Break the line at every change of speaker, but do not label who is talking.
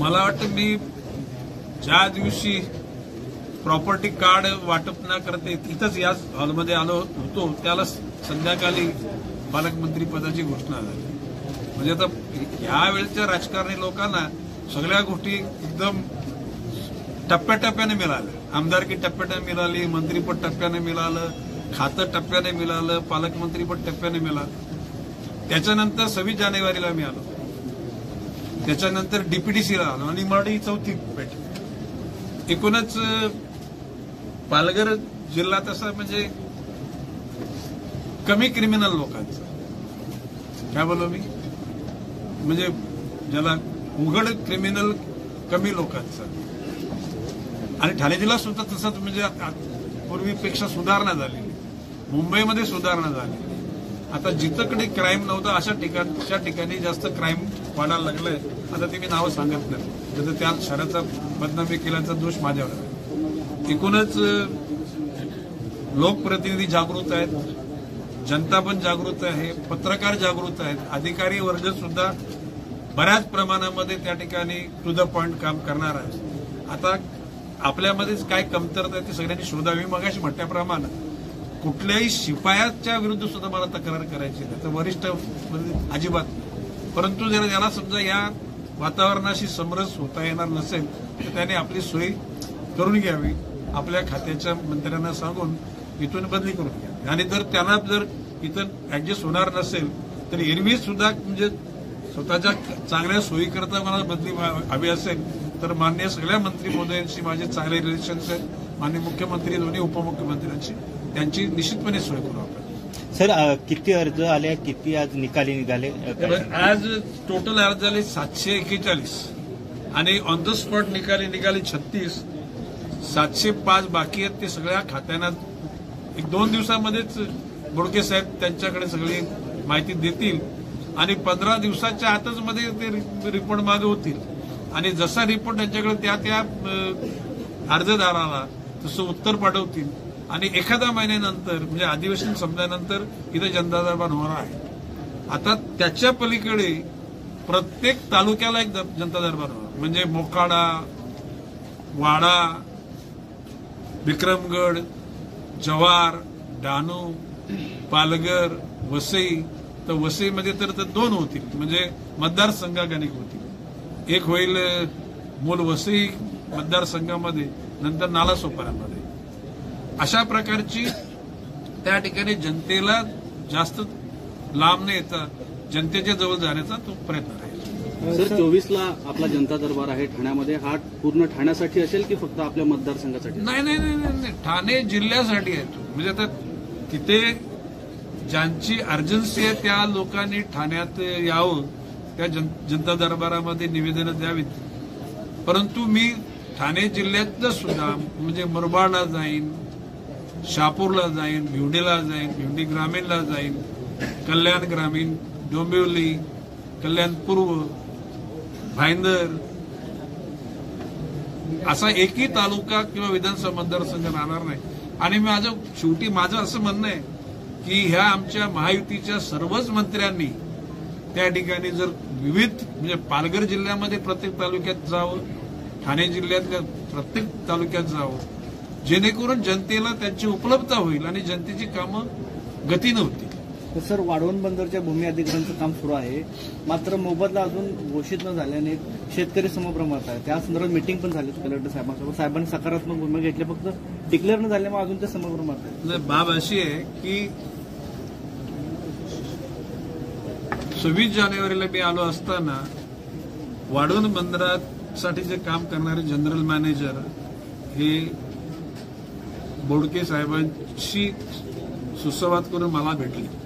मला वाटतं मी ज्या दिवशी प्रॉपर्टी कार्ड वाटप न करते तिथंच याच हॉलमध्ये आलो होतो त्याला संध्याकाळी पालकमंत्री पदाची घोषणा झाली. म्हणजे आता यावेळच्या राजकारणी लोकांना सगळ्या गोष्टी एकदम टप्प्याटप्प्याने मिळाल्या. आमदारकी टप्प्याने मिळाली, मंत्रीपद टप्प्याने मिळालं, खातं टप्प्याने मिळालं, पालकमंत्रीपद टप्प्याने मिळालं. त्याच्यानंतर 26 जानेवारीला मी आलो, त्याच्यानंतर डीपीडीसीला आलो आणि मराठी चौथी भेट. एकूणच पालघर जिल्हा तसा म्हणजे कमी क्रिमिनल लोकांचा, काय बोललो मी, म्हणजे ज्याला उघड क्रिमिनल कमी लोकांचा. आणि ठाणे जिल्हा सुद्धा तसंच म्हणजे पूर्वीपेक्षा सुधारणा झाली, मुंबईमध्ये सुधारणा झाली. आता जिथंकडे क्राईम नव्हतं अशा ठिकाणी जास्त क्राईम वाढायला लागलंय. आता ते मी नावं सांगत नाही, जसं त्या शहराचा बदनामी केल्याचा दोष माझ्यावर आहे. एकूणच लोकप्रतिनिधी जागृत आहेत, जनता पण जागृत आहे, पत्रकार जागृत आहेत, अधिकारी वर्ग सुद्धा बऱ्याच प्रमाणामध्ये त्या ठिकाणी टू द पॉइंट काम करणार आहे. आता आपल्यामध्येच काय कमतरता आहे ती सगळ्यांनी शोधावी. मगाशी म्हटल्याप्रमाणे कुठल्याही शिपायाच्या विरुद्ध सुद्धा मला तक्रार करायची नाही, तर वरिष्ठ अजिबात. परंतु जर याला समजा या वातावरणाशी समरस होता येणार नसेल तर त्याने आपली सोय करून घ्यावी, आपल्या खात्याच्या मंत्र्यांना सांगून इथून बदली करून घ्यावी. आणि जर त्यांना जर इथं ऍडजस्ट होणार नसेल तर एरवी सुद्धा म्हणजे स्वतःच्या चांगल्या सोयीकरता मला बदली हवी असेल तर माननीय सगळ्या मंत्री महोदयांशी माझे चांगले रिलेशन्स आहेत. माननीय मुख्यमंत्री, दोन्ही उपमुख्यमंत्र्यांशी त्यांची निश्चितपणे सोय करू आपण.
सर, किती अर्ज आले, किती आज निकाली निघाले?
आज टोटल अर्ज झाले 741 आणि ऑन द स्पॉट निघाले 36. 705 बाकी आहेत. ते सगळ्या खात्यांना 1-2 दिवसामध्येच बोडके साहेब त्यांच्याकडे सगळी माहिती देतील आणि 15 दिवसाच्या आतच मध्ये ते रिपोर्ट मागे होतील. आणि जसा रिपोर्ट त्यांच्याकडे त्या अर्जदाराला तसं उत्तर पाठवतील आणि एखाद्या महिन्यानंतर म्हणजे अधिवेशन संपल्यानंतर इथं जनता दरबार होणार आहे. आता त्याच्या पलीकडे प्रत्येक तालुक्याला एक जनता दरबार होणार, म्हणजे मोखाडा, वाडा, विक्रमगड, जव्हार, डहाणू, पालघर, वसई. तर वसईमध्ये तर 2 होतील, म्हणजे मतदारसंघ गणिक होतील. एक होईल मूल वसई मतदारसंघामध्ये, नंतर नालासोपाऱ्यामध्ये. अशा प्रकारची त्या ठिकाणी जनतेला जास्त लांब न येता जनतेच्या जवळ जाण्याचा तो प्रयत्न आहे.
सर, 24ला आपला जनता दरबार आहे ठाण्यामध्ये. हा पूर्ण ठाण्यासाठी असेल की फक्त आपल्या मतदारसंघासाठी?
नाही, ठाणे जिल्ह्यासाठी आहे तो. म्हणजे आता तिथे ज्यांची अर्जन्सी आहे त्या लोकांनी ठाण्यात यावं, त्या जनता दरबारामध्ये निवेदनं द्यावीत. परंतु मी ठाणे जिल्ह्यातलं सुद्धा म्हणजे मुरबाडला जाईन, शहापूरला जाईन, भिवंडीला जाईन, भिवंडी ग्रामीणला जाईन, कल्याण ग्रामीण, डोंबिवली, कल्याण पूर्व, भाईंदर, असा एकही तालुका किंवा विधानसभा मतदारसंघ राहणार नाही. आणि शेवटी माझं असं म्हणणं आहे की ह्या आमच्या महायुतीच्या सर्वच मंत्र्यांनी त्या ठिकाणी जर विविध म्हणजे पालघर जिल्ह्यामध्ये प्रत्येक तालुक्यात जावं, ठाणे जिल्ह्यातल्या प्रत्येक तालुक्यात जावं, जेणेकरून जनतेला त्यांची उपलब्धता होईल आणि जनतेची कामं गतीनं होतील.
सर, वाढवण बंदरच्या भूमी अधिग्रहणाचं काम सुरू आहे, मात्र मोबदला अजून घोषित न झाल्याने शेतकरी समभ्रमात आहे. त्या संदर्भात मीटिंग पण झाली कलेक्टर साहेबांसोबत. साहेबांनी सकारात्मक भूमिका घेतली, फक्त डिक्लेअर न झाल्यामुळे अजून ते समभ्रमात आहे.
बाब अशी आहे की 26 जानेवारीला मी आलो असताना वाढवण बंदरासाठी जे काम करणारे जनरल मॅनेजर हे बोडके साहेबांशी सुसंवाद करून मला भेटले